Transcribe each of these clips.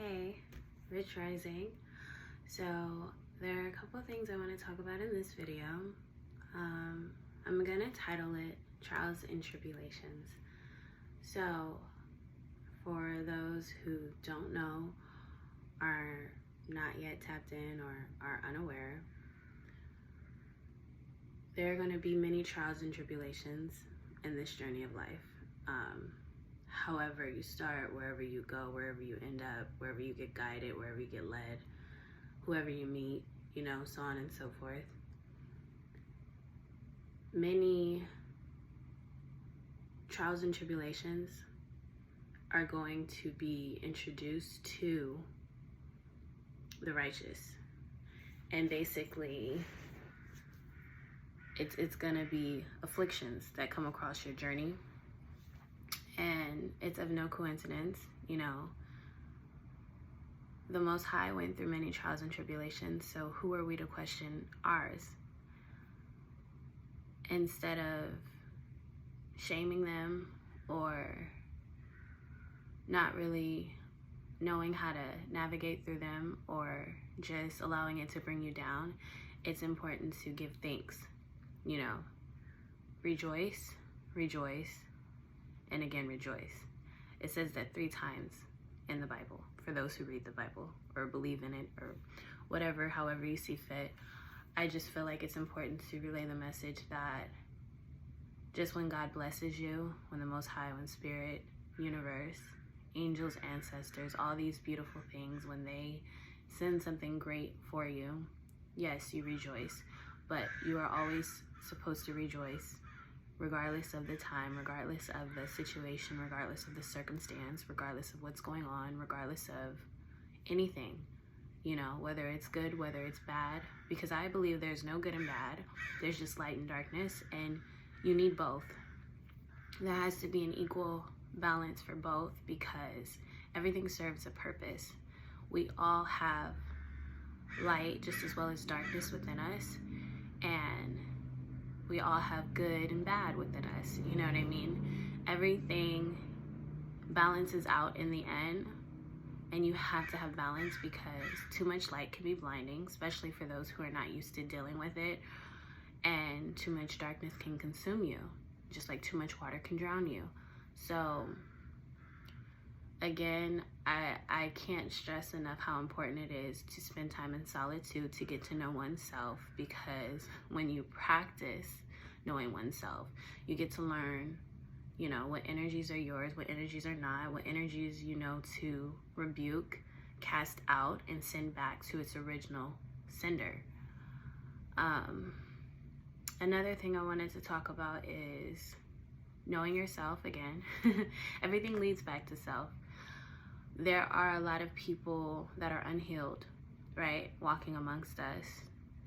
Hey, Rich Rising. So there are a couple of things I want to talk about in this video. I'm gonna title it Trials and Tribulations. So for those who don't know, are not yet tapped in, or are unaware, there are going to be many trials and tribulations in this journey of life. However you start, wherever you go, wherever you end up, wherever you get guided, wherever you get led, whoever you meet, so on and so forth. Many trials and tribulations are going to be introduced to the righteous. And basically, it's going to be afflictions that come across your journey. And it's of no coincidence, the Most High went through many trials and tribulations, so who are we to question ours? Instead of shaming them or not really knowing how to navigate through them, or just allowing it to bring you down, it's important to give thanks. Rejoice, rejoice, and again rejoice. It says that 3 times in the Bible, for those who read the Bible or believe in it, or whatever, however you see fit. I just feel like it's important to relay the message that just when God blesses you, when the Most High, when Spirit, universe, angels, ancestors, all these beautiful things, when they send something great for you, yes, you rejoice, but you are always supposed to rejoice regardless of the time, regardless of the situation, regardless of the circumstance, regardless of what's going on, regardless of anything, whether it's good, whether it's bad, because I believe there's no good and bad. There's just light and darkness, and you need both. There has to be an equal balance for both, because everything serves a purpose. We all have light just as well as darkness within us, and we all have good and bad within us, you know what I mean? Everything balances out in the end, and you have to have balance, because too much light can be blinding, especially for those who are not used to dealing with it, and too much darkness can consume you, just like too much water can drown you. So again, I can't stress enough how important it is to spend time in solitude to get to know oneself, because when you practice knowing oneself, you get to learn, what energies are yours, what energies are not, what energies to rebuke, cast out, and send back to its original sender. Another thing I wanted to talk about is knowing yourself again. Everything leads back to self. There are a lot of people that are unhealed, right, walking amongst us.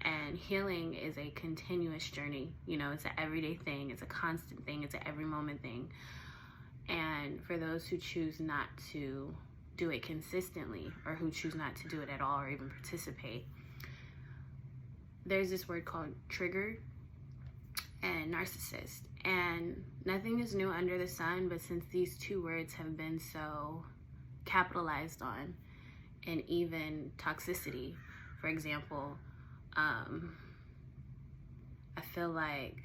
And healing is a continuous journey. It's an everyday thing. It's a constant thing. It's an every moment thing. And for those who choose not to do it consistently, or who choose not to do it at all, or even participate, there's this word called trigger and narcissist. And nothing is new under the sun, but since these 2 words have been so capitalized on, and even toxicity, for example, I feel like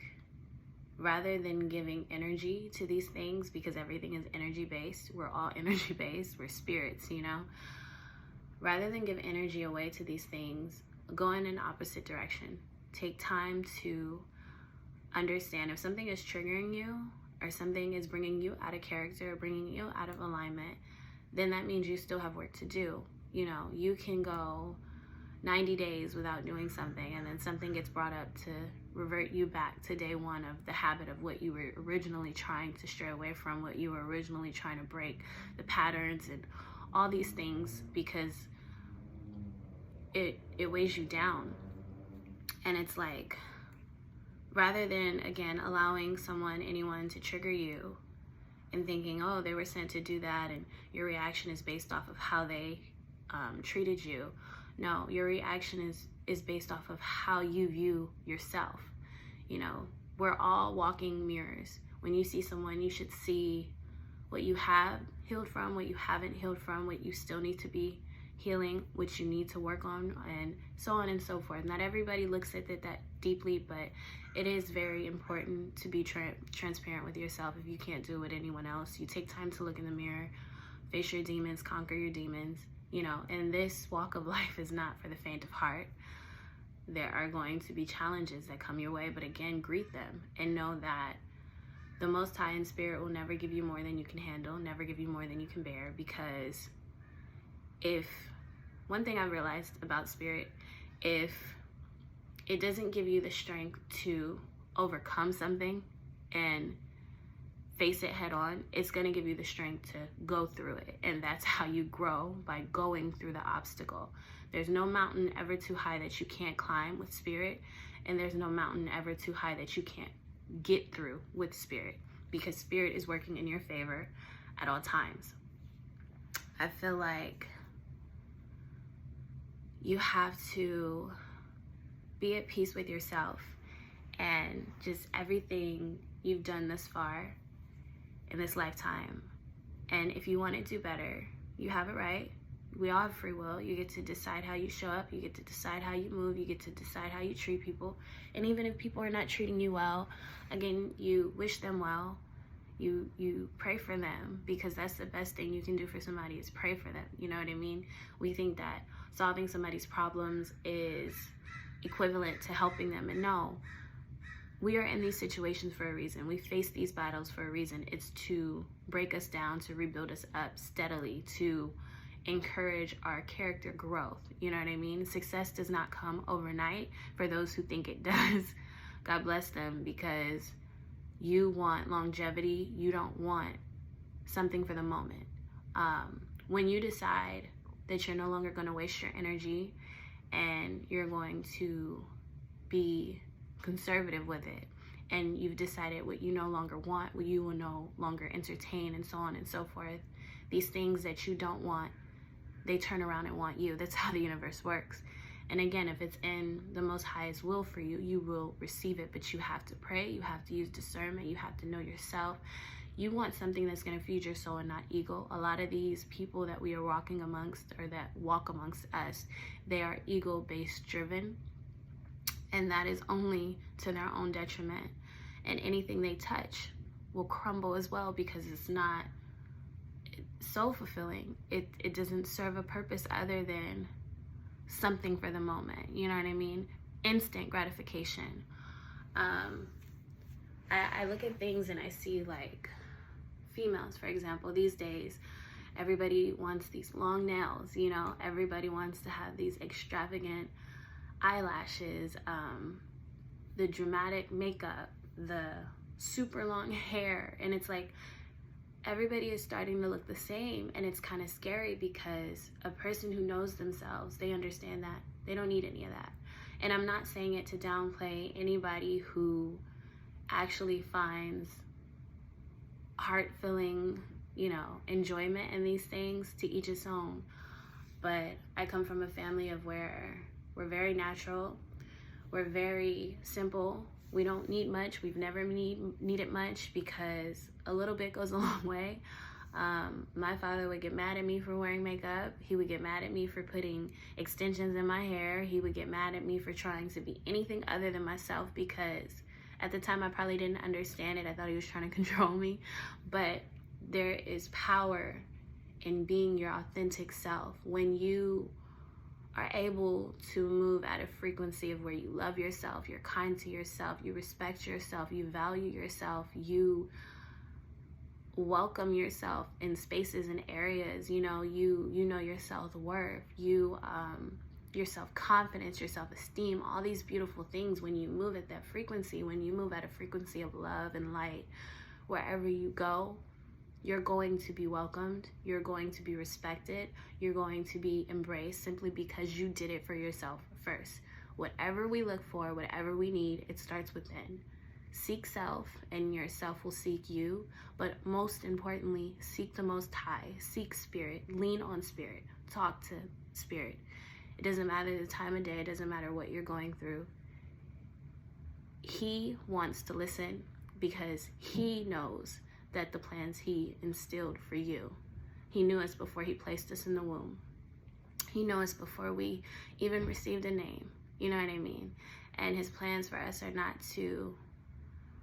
rather than giving energy to these things, because everything is energy based, we're all energy based, we're spirits, rather than give energy away to these things, go in an opposite direction. Take time to understand if something is triggering you, or something is bringing you out of character, or bringing you out of alignment, then that means you still have work to do. You can go 90 days without doing something, and then something gets brought up to revert you back to day one of the habit of what you were originally trying to stray away from, what you were originally trying to break, the patterns and all these things, because it weighs you down. And it's like, rather than, again, allowing anyone to trigger you and thinking, oh, they were sent to do that, and your reaction is based off of how they treated you. No, your reaction is based off of how you view yourself. We're all walking mirrors. When you see someone, you should see what you have healed from, what you haven't healed from, what you still need to be healing, which you need to work on, and so on and so forth. Not everybody looks at it that deeply, but it is very important to be transparent with yourself. If you can't do it with anyone else, you take time to look in the mirror, face your demons, conquer your demons. You know, and this walk of life is not for the faint of heart. There are going to be challenges that come your way, but again, greet them and know that the Most High in spirit will never give you more than you can handle, never give you more than you can bear. Because if one thing I've realized about spirit, if it doesn't give you the strength to overcome something and face it head on, it's going to give you the strength to go through it. And that's how you grow, by going through the obstacle. There's no mountain ever too high that you can't climb with spirit, and there's no mountain ever too high that you can't get through with spirit, because spirit is working in your favor at all times. I feel like you have to be at peace with yourself and just everything you've done thus far in this lifetime. And if you want to do better, you have it right. We all have free will. You get to decide how you show up. You get to decide how you move. You get to decide how you treat people. And even if people are not treating you well, again, you wish them well. You pray for them, because that's the best thing you can do for somebody, is pray for them. You know what I mean? We think that solving somebody's problems is equivalent to helping them. And no, we are in these situations for a reason. We face these battles for a reason. It's to break us down, to rebuild us up steadily, to encourage our character growth. You know what I mean? Success does not come overnight. For those who think it does, God bless them, because you want longevity. You don't want something for the moment. When you decide that you're no longer going to waste your energy and you're going to be conservative with it, and you've decided what you no longer want, what you will no longer entertain, and so on and so forth, these things that you don't want, they turn around and want you. That's how the universe works. And again, if it's in the Most High's will for you, you will receive it. But you have to pray. You have to use discernment. You have to know yourself. You want something that's going to feed your soul and not ego. A lot of these people that we are walking amongst, or that walk amongst us, they are ego-based driven. And that is only to their own detriment. And anything they touch will crumble as well, because it's not so fulfilling. It doesn't serve a purpose other than something for the moment. You know what I mean? Instant gratification. I look at things and I see, like, females, for example, these days, everybody wants these long nails, you know, everybody wants to have these extravagant eyelashes, the dramatic makeup, the super long hair, and it's like everybody is starting to look the same, and it's kind of scary, because a person who knows themselves, they understand that they don't need any of that. And I'm not saying it to downplay anybody who actually finds heart-filling, you know, enjoyment in these things. To each its own. But I come from a family of where we're very natural, we're very simple. We don't need much. We've never needed much, because a little bit goes a long way. My father would get mad at me for wearing makeup. He would get mad at me for putting extensions in my hair. He would get mad at me for trying to be anything other than myself, because at the time I probably didn't understand it. I thought he was trying to control me. But there is power in being your authentic self. When you are able to move at a frequency of where you love yourself, you're kind to yourself, you respect yourself, you value yourself, you welcome yourself in spaces and areas, you know your self-worth, your self-confidence, your self-esteem, all these beautiful things. When you move at that frequency, when you move at a frequency of love and light, wherever you go, you're going to be welcomed, you're going to be respected, you're going to be embraced, simply because you did it for yourself first. Whatever we look for, whatever we need, it starts within. Seek self, and yourself will seek you. But most importantly, seek the Most High, seek spirit, lean on spirit, talk to spirit. It doesn't matter the time of day, it doesn't matter what you're going through. He wants to listen, because he knows that the plans he instilled for you. He knew us before he placed us in the womb. He knew us before we even received a name. You know what I mean? And his plans for us are not to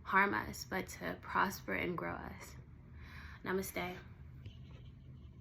harm us, but to prosper and grow us. Namaste.